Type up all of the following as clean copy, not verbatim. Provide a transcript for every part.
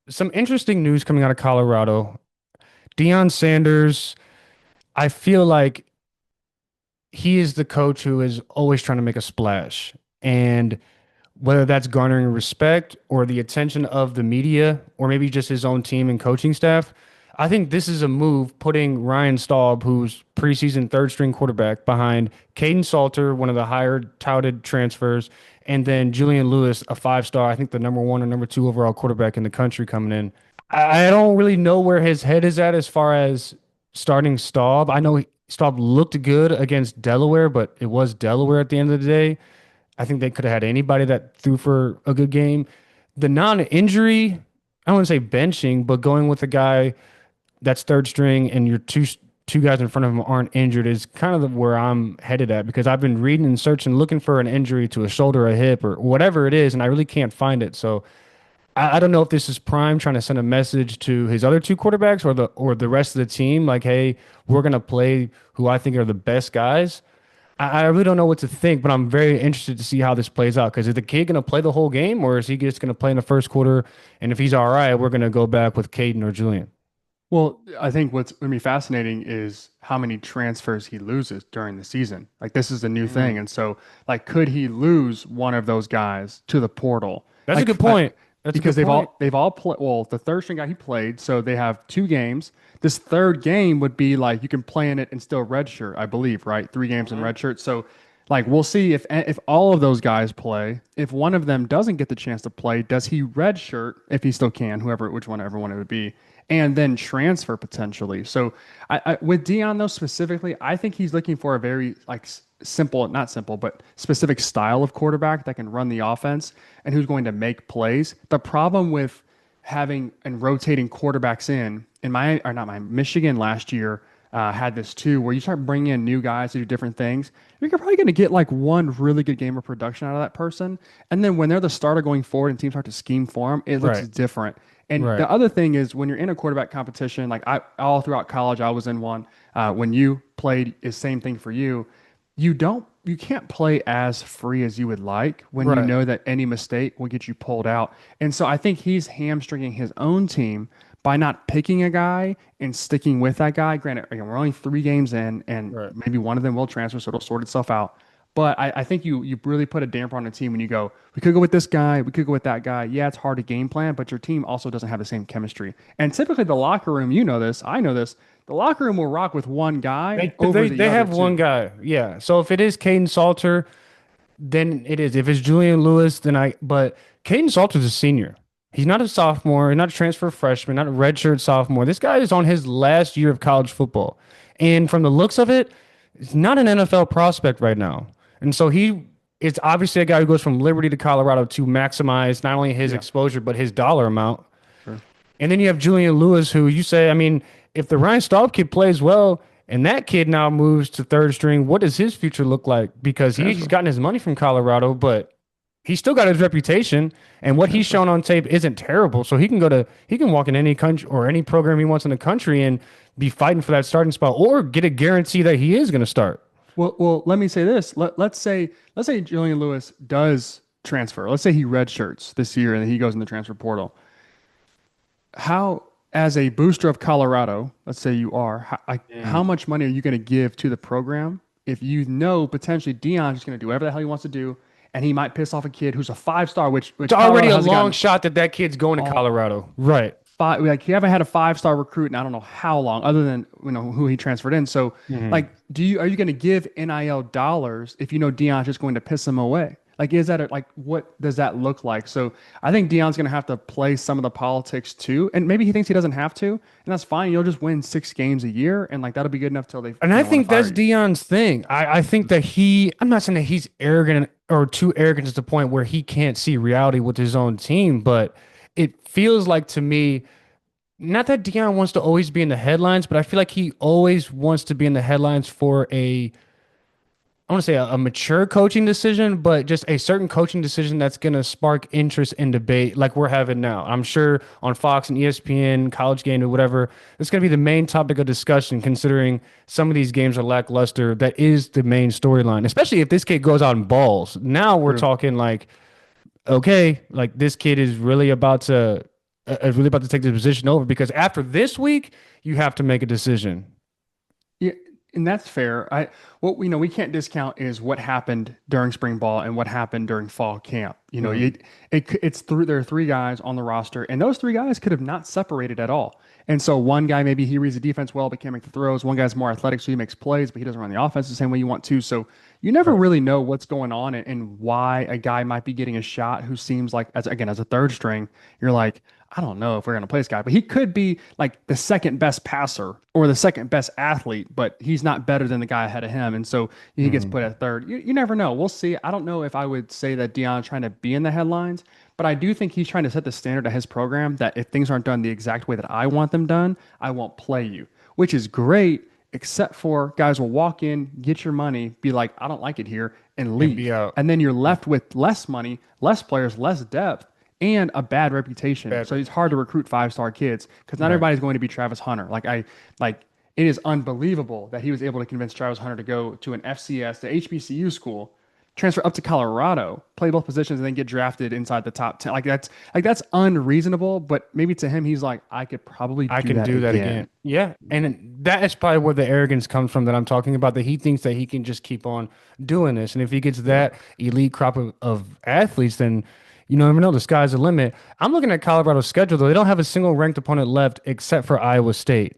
some interesting news coming out of Colorado. Deion Sanders, I feel like he is the coach who is always trying to make a splash. And whether that's garnering respect or the attention of the media or maybe just his own team and coaching staff, I think this is a move putting Ryan Staub, who's preseason third string quarterback, behind Caden Salter, one of the higher touted transfers, and then Julian Lewis, a five-star, I think the number one or number two overall quarterback in the country coming in. I don't really know where his head is at as far as starting Staub. I know Staub looked good against Delaware, but it was Delaware at the end of the day. I think they could have had anybody that threw for a good game. The non-injury, I don't want to say benching, but going with a guy that's third string and your two guys in front of him aren't injured is kind of where I'm headed at because I've been reading and searching, looking for an injury to a shoulder, a hip, or whatever it is, and I really can't find it. So I don't know if this is Prime trying to send a message to his other two quarterbacks or the rest of the team, like, hey, we're gonna play who I think are the best guys. I really don't know what to think, but I'm very interested to see how this plays out. Because is the kid going to play the whole game, or is he just going to play in the first quarter? And if he's all right, we're going to go back with Caden or Julian. Well, I think what's going to be fascinating is how many transfers he loses during the season. Like this is a new thing, Mm. and so like could he lose one of those guys to the portal? That's a Like good point. That's a because good point. they've all played. Well, the third string guy he played, so they have two games. This third game would be like you can play in it and still redshirt, I believe, right? Three games in Mhm. redshirt. So like we'll see if all of those guys play. If one of them doesn't get the chance to play, does he redshirt if he still can, whoever which one everyone it would be, and then transfer potentially. So with Dion though specifically, I think he's looking for a very like simple, not simple, but specific style of quarterback that can run the offense and who's going to make plays. The problem with having and rotating quarterbacks in my or not my Michigan last year had this too, where you start bringing in new guys to do different things. You're probably going to get like one really good game of production out of that person, and then when they're the starter going forward and teams start to scheme for them, it looks Right. different. And Right. the other thing is when you're in a quarterback competition, like I all throughout college, I was in one. When you played, is same thing for you. You can't play as free as you would like when you Right. know that any mistake will get you pulled out. And so I think he's hamstringing his own team by not picking a guy and sticking with that guy. Granted, again, we're only three games in, and Right. maybe one of them will transfer, so it'll sort itself out. But I think you really put a damper on the team when you go, we could go with this guy, we could go with that guy. Yeah, it's hard to game plan, but your team also doesn't have the same chemistry. And typically the locker room, you know this, I know this, the locker room will rock with one guy They over they the they other have one two. guy. Yeah. So if it is Caden Salter, then it is. If it's Julian Lewis, then but Caden Salter's a senior. He's not a sophomore, not a transfer freshman, not a redshirt sophomore. This guy is on his last year of college football. And from the looks of it, he's not an NFL prospect right now. And so he is obviously a guy who goes from Liberty to Colorado to maximize not only his Yeah, exposure, but his dollar amount. sure. And then you have Julian Lewis, who you say, I mean, if the Ryan Staub kid plays well and that kid now moves to third string, what does his future look like? Because he's Transfer. gotten his money from Colorado, but he's still got his reputation. And what he's Transfer. shown on tape isn't terrible. So he can walk in any country or any program he wants in the country and be fighting for that starting spot or get a guarantee that he is going to start. Well, let me say this. Let's say Julian Lewis does transfer. Let's say he redshirts this year and he goes in the transfer portal. How, as a booster of Colorado, let's say you are, how Mm. much money are you going to give to the program if you know potentially Dion's just going to do whatever the hell he wants to do, and he might piss off a kid who's a five-star, which It's already Colorado a hasn't long gotten shot that that kid's going to all Colorado. Right. five. Like he haven't had a five-star recruit in I don't know how long, other than who he transferred in. So Mhm. like, are you going to give NIL dollars if you know Dion's just going to piss him away? Like, is that like what does that look like? So I think Dion's going to have to play some of the politics too, and maybe he thinks he doesn't have to, and that's fine. You'll just win 6 games a year, and like that'll be good enough till they And I want to think fire that's you. Dion's thing. I think that I'm not saying that he's arrogant or too arrogant to the point where he can't see reality with his own team, but it feels like to me, not that Dion wants to always be in the headlines, but I feel like he always wants to be in the headlines for I want to say a mature coaching decision, but just a certain coaching decision that's going to spark interest and debate like we're having now. I'm sure on Fox and ESPN, College Game or whatever, it's going to be the main topic of discussion considering some of these games are lackluster. That is the main storyline, especially if this kid goes out and balls. Now we're True. talking like, okay, like this kid is really about to really about to take the position over because after this week, you have to make a decision. Yeah, and that's fair. What we know we can't discount is what happened during spring ball and what happened during fall camp. Mhm. It's through there are three guys on the roster, and those three guys could have not separated at all. And so one guy maybe he reads the defense well, but can't make the throws. One guy's more athletic, so he makes plays, but he doesn't run the offense the same way you want to. So you never Right. really know what's going on and why a guy might be getting a shot who seems like as a third string, you're like, I don't know if we're going to play this guy, but he could be like the second best passer or the second best athlete, but he's not better than the guy ahead of him. And so he gets Mhm. put at third. You never know. We'll see. I don't know if I would say that Deion's trying to be in the headlines, but I do think he's trying to set the standard at his program that if things aren't done the exact way that I want them done, I won't play you, which is great, except for guys will walk in, get your money, be like, I don't like it here, and And be leave. out. And then you're left with less money, less players, less depth and a bad reputation. Bad. So it's hard to recruit five-star kids because not Right. everybody's going to be Travis Hunter. Like it is unbelievable that he was able to convince Travis Hunter to go to an FCS, the HBCU school, transfer up to Colorado, play both positions, and then get drafted inside the top 10. Like that's unreasonable, but maybe to him he's like, I could probably I do can that do that again. again. Yeah. And that is probably where the arrogance comes from that I'm talking about, that he thinks that he can just keep on doing this. And if he gets Yeah. that elite crop of athletes, then you never know, the sky's the limit. I'm looking at Colorado's schedule, though. They don't have a single ranked opponent left except for Iowa State.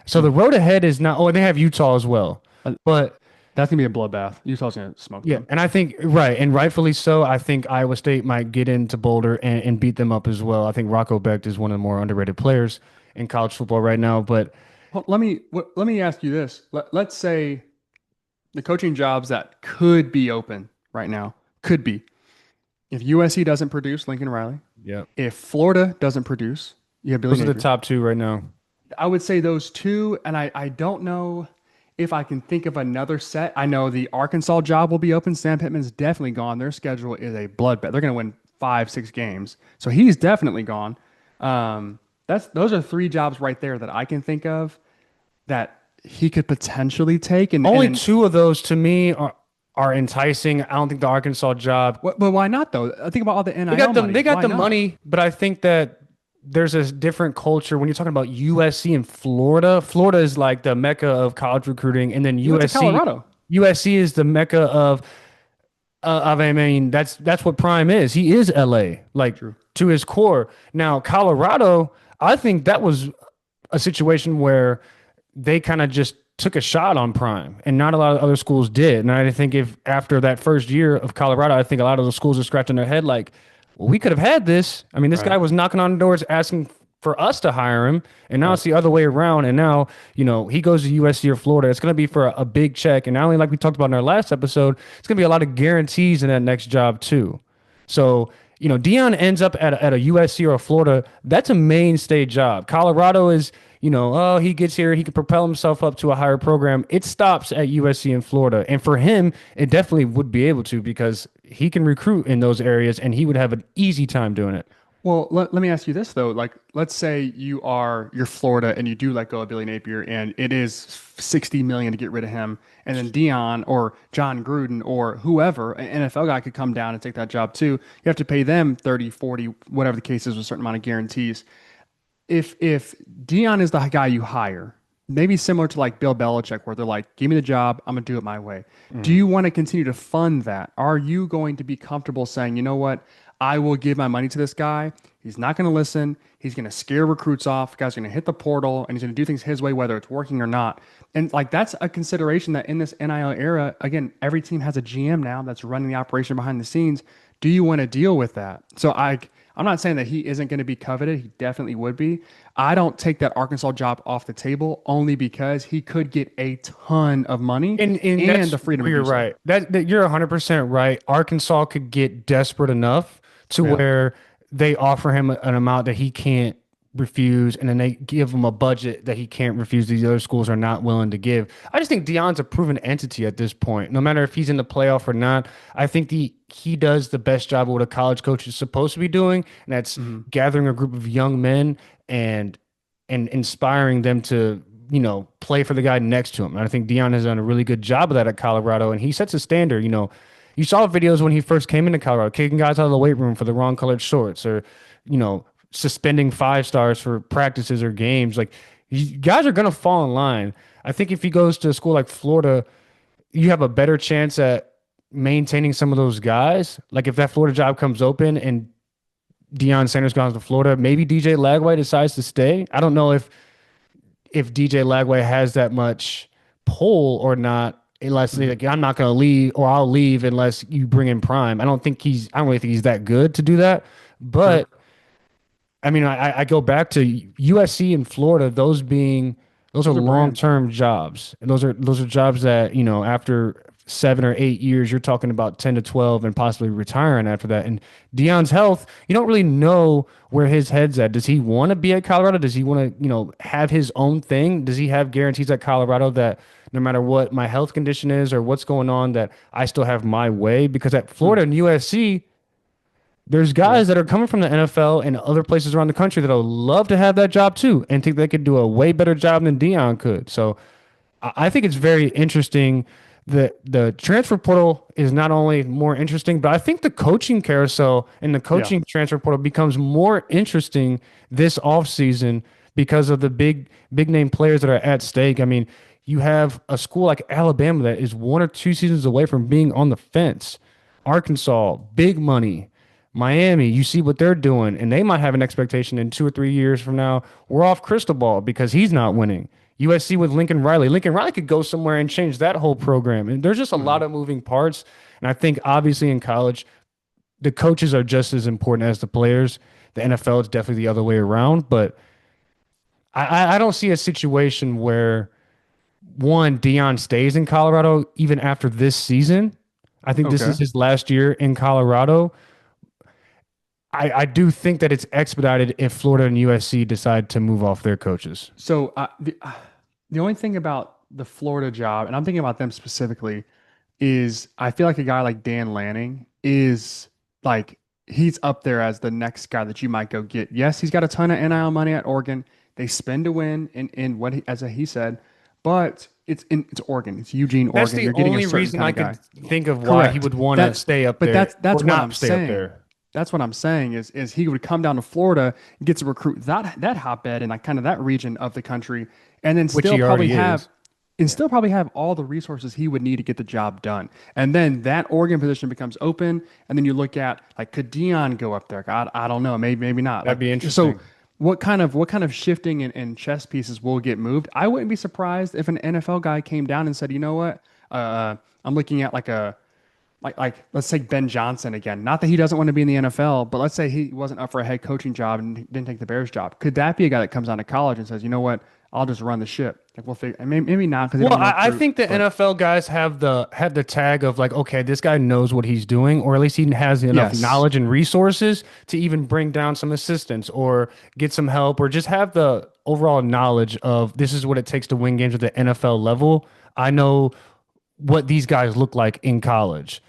So the Mm. road ahead is not, oh, and they have Utah as well. Uh, But That's gonna be a bloodbath. Utah's gonna smoke yeah, them. and I think right, and rightfully so. I think Iowa State might get into Boulder and beat them up as well. I think Rocco Becht is one of the more underrated players in college football right now. But Let me ask you this. Let's say the coaching jobs that could be open right now could be if USC doesn't produce Lincoln Riley, yeah, if Florida doesn't produce, you have Billy those are the Napier. top two right now. I would say those two, and I don't know if I can think of another set. I know the Arkansas job will be open. Sam Pittman's definitely gone. Their schedule is a bloodbath. They're going to win 5, 6 games, so he's definitely gone. That's those are three jobs right there that I can think of that he could potentially take. And Only then two of those to me are enticing. I don't think the Arkansas job. but why not though? Think about all the They NIL got the money. they got Why the not? money, but I think that there's a different culture when you're talking about USC and Florida. Florida is like the mecca of college recruiting, and then He went to Colorado. USC is the mecca of I mean that's what Prime is. He is LA like True. to his core. Now Colorado, I think that was a situation where they kind of just took a shot on Prime, and not a lot of other schools did. And I think if after that first year of Colorado, I think a lot of the schools are scratching their head like, well, we could have had this. I mean, this guy Right. was knocking on doors asking for us to hire him, and now it's the other way around. And now, he goes to USC or Florida. It's going to be for a big check. And not only like we talked about in our last episode, it's going to be a lot of guarantees in that next job too. So, Dion ends up at a USC or a Florida. That's a mainstay job. Colorado is, oh, he gets here, he can propel himself up to a higher program. It stops at USC and Florida. And for him, it definitely would be able to because he can recruit in those areas and he would have an easy time doing it. Well, let me ask you this though. Like, let's say you're Florida and you do let go of Billy Napier, and it is 60 million to get rid of him, and then Dion or John Gruden or whoever, an NFL guy could come down and take that job too. You have to pay them 30, 40, whatever the case is, with a certain amount of guarantees. If Dion is the guy you hire, maybe similar to like Bill Belichick, where they're like, "Give me the job, I'm gonna do it my way." Do Mhm. you want to continue to fund that? Are you going to be comfortable saying, "You know what? I will give my money to this guy. He's not going to listen. He's going to scare recruits off. The guy's going to hit the portal and he's going to do things his way, whether it's working or not." And like that's a consideration that in this NIL era, again, every team has a GM now that's running the operation behind the scenes. Do you want to deal with that? I'm not saying that he isn't going to be coveted. He definitely would be. I don't take that Arkansas job off the table only because he could get a ton of money And and that's the freedom where to you're do so. right. That you're 100% right. Arkansas could get desperate enough to Yeah. where they offer him an amount that he can't refuse, and then they give him a budget that he can't refuse. These other schools are not willing to give. I just think Dion's a proven entity at this point. No matter if he's in the playoff or not, I think he does the best job of what a college coach is supposed to be doing, and that's Mhm. gathering a group of young men and inspiring them to play for the guy next to him. And I think Dion has done a really good job of that at Colorado, and he sets a standard. You saw videos when he first came into Colorado, kicking guys out of the weight room for the wrong colored shorts, or you know suspending 5 stars for practices or games. Like guys are gonna fall in line. I think if he goes to a school like Florida, you have a better chance at maintaining some of those guys. Like if that Florida job comes open and Deion Sanders goes to Florida, maybe DJ Lagway decides to stay. I don't know if DJ Lagway has that much pull or not. Unless Mhm. like I'm not going to leave or I'll leave unless you bring in Prime. I don't really think he's that good to do that. Sure. But I mean, I go back to USC and Florida, those are Those are brands. long-term jobs. And those are jobs that, after 7 or 8 years, you're talking about 10 to 12 and possibly retiring after that. And Deion's health, you don't really know where his head's at. Does he want to be at Colorado? Does he want to, have his own thing? Does he have guarantees at Colorado that no matter what my health condition is or what's going on, that I still have my way? Because at Hmm. Florida and USC, there's Yeah. guys that are coming from the NFL and other places around the country that'll love to have that job too and think they could do a way better job than Dion could. So I think it's very interesting. The transfer portal is not only more interesting, but I think the coaching carousel and the Yeah. coaching transfer portal becomes more interesting this offseason because of the big name players that are at stake. I mean, you have a school like Alabama that is 1 or 2 seasons away from being on the fence. Arkansas, big money. Miami, you see what they're doing, and they might have an expectation in 2 or 3 years from now. We're off crystal ball because he's not winning. USC with Lincoln Riley. Lincoln Riley could go somewhere and change that whole program. And there's just a lot Mhm. of moving parts. And I think obviously in college, the coaches are just as important as the players. The NFL is definitely the other way around. But I don't see a situation where one, Deion stays in Colorado even after this season. I think this is Okay. his last year in Colorado. I do think that it's expedited if Florida and USC decide to move off their coaches. So the only thing about the Florida job, and I'm thinking about them specifically, is I feel like a guy like Dan Lanning is like he's up there as the next guy that you might go get. Yes, he's got a ton of NIL money at Oregon. They spend to win in what he, as he said, but it's Oregon. It's Eugene, That's Oregon. the You're getting a only certain reason kind I of could guy. think of why he Correct. would want to That, stay up but there or that's what I'm not stay up saying. there. That's what I'm saying is he would come down to Florida, get to recruit that hotbed and like kind of that region of the country, and then Which he already is. Yeah. still probably have all the resources he would need to get the job done. And then that Oregon position becomes open, and then you look at like could Dion go up there? God, I don't know, maybe not. That'd Like be so. interesting. What kind of shifting and chess pieces will get moved? I wouldn't be surprised if an NFL guy came down and said, you know what, I'm looking at like let's take Ben Johnson again. Not that he doesn't want to be in the NFL, but let's say he wasn't up for a head coaching job and didn't take the Bears job. Could that be a guy that comes out of college and says, you know what, I'll just run the ship? Like we'll figure. Maybe not because they Well, don't I recruit. think the But NFL guys have the tag of like, okay, this guy knows what he's doing, or at least he has enough yes, knowledge and resources to even bring down some assistants or get some help, or just have the overall knowledge of this is what it takes to win games at the NFL level. I know what these guys look like in college.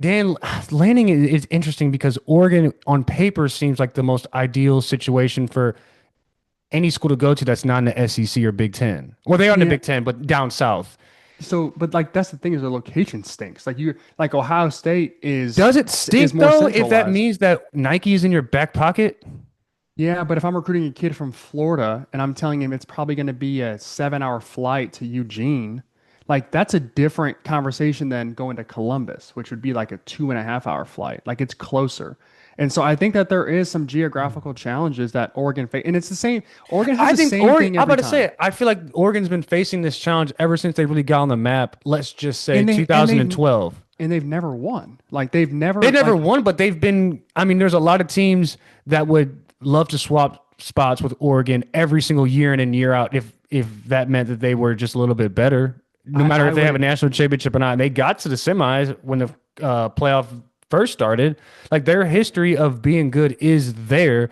Dan Lanning is interesting because Oregon on paper seems like the most ideal situation for any school to go to that's not in the SEC or Big Ten. Well, they are in the yeah. Big Ten, but down south. So, but like that's the thing is the location stinks. Like you, like Ohio State Does it is stink more though if that centralized. means that Nike is in your back pocket? Yeah, but if I'm recruiting a kid from Florida and I'm telling him it's probably going to be a 7 hour flight to Eugene, like that's a different conversation than going to Columbus, which would be like a 2.5 hour flight. Like it's closer. And so I think that there is some geographical challenges that Oregon face. And it's the same. Oregon has I the think same Oregon, thing I'm every about to say time. it. I feel like Oregon's been facing this challenge ever since they really got on the map. Let's just say And they and they've 2012. and they've never won. Like they've They never never like won, but they've been. I mean, there's a lot of teams that would love to swap spots with Oregon every single year in and year out if that meant that they were just a little bit better. No matter I if they have a would national championship or not. And they got to the semis when the playoff first started. Like their history of being good is there.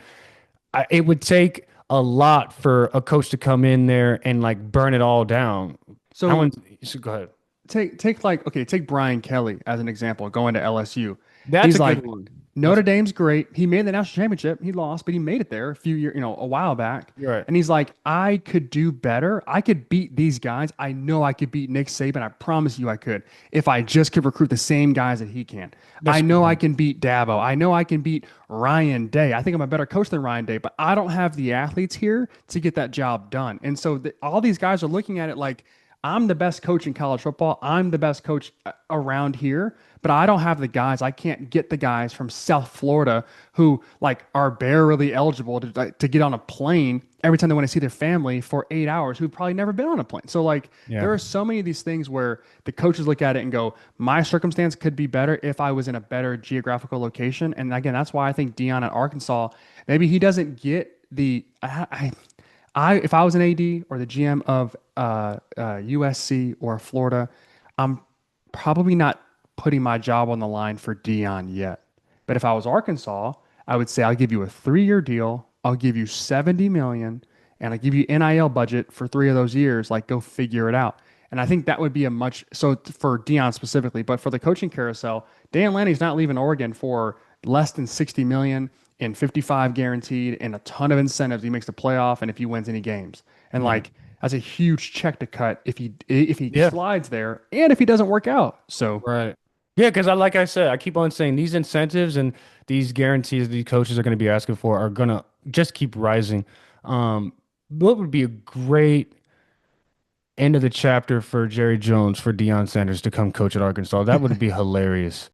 It would take a lot for a coach to come in there and like burn it all down. I so want so go ahead. take like okay, take Brian Kelly as an example, going to LSU. That's He's a good like one. That's Notre Dame's great. He made the national championship. He lost, but he made it there a few years, a while back. you're right. And he's like, I could do better. I could beat these guys. I know I could beat Nick Saban. I promise you I could if I just could recruit the same guys that he can. I That's know I can beat Dabo. I know I can beat Ryan Day. I think I'm a better coach than Ryan Day, but I don't have the athletes here to get that job done. And so all these guys are looking at it like, I'm the best coach in college football. I'm the best coach around here, but I don't have the guys. I can't get the guys from South Florida who like are barely eligible to get on a plane every time they want to see their family for 8 hours who've probably never been on a plane. So like yeah. there are so many of these things where the coaches look at it and go, my circumstance could be better if I was in a better geographical location. And again, that's why I think Deion at Arkansas, maybe he doesn't get the if I was an AD or the GM of USC or Florida, I'm probably not putting my job on the line for Deion yet. But if I was Arkansas, I would say I'll give you a 3-year deal. I'll give you 70 million and I'll give you NIL budget for 3 of those years. Like go figure it out. And I think that would be a much so for Deion specifically, but for the coaching carousel, Dan Lanny's not leaving Oregon for less than 60 million and 55 guaranteed and a ton of incentives. He makes the playoff and if he wins any games. And Yeah. like that's a huge check to cut if he Yeah. slides there and if he doesn't work out. So Right. Yeah, because like I said, I keep on saying these incentives and these guarantees these coaches are going to be asking for are going to just keep rising. What would be a great end of the chapter for Jerry Jones for Deion Sanders to come coach at Arkansas? That would be hilarious.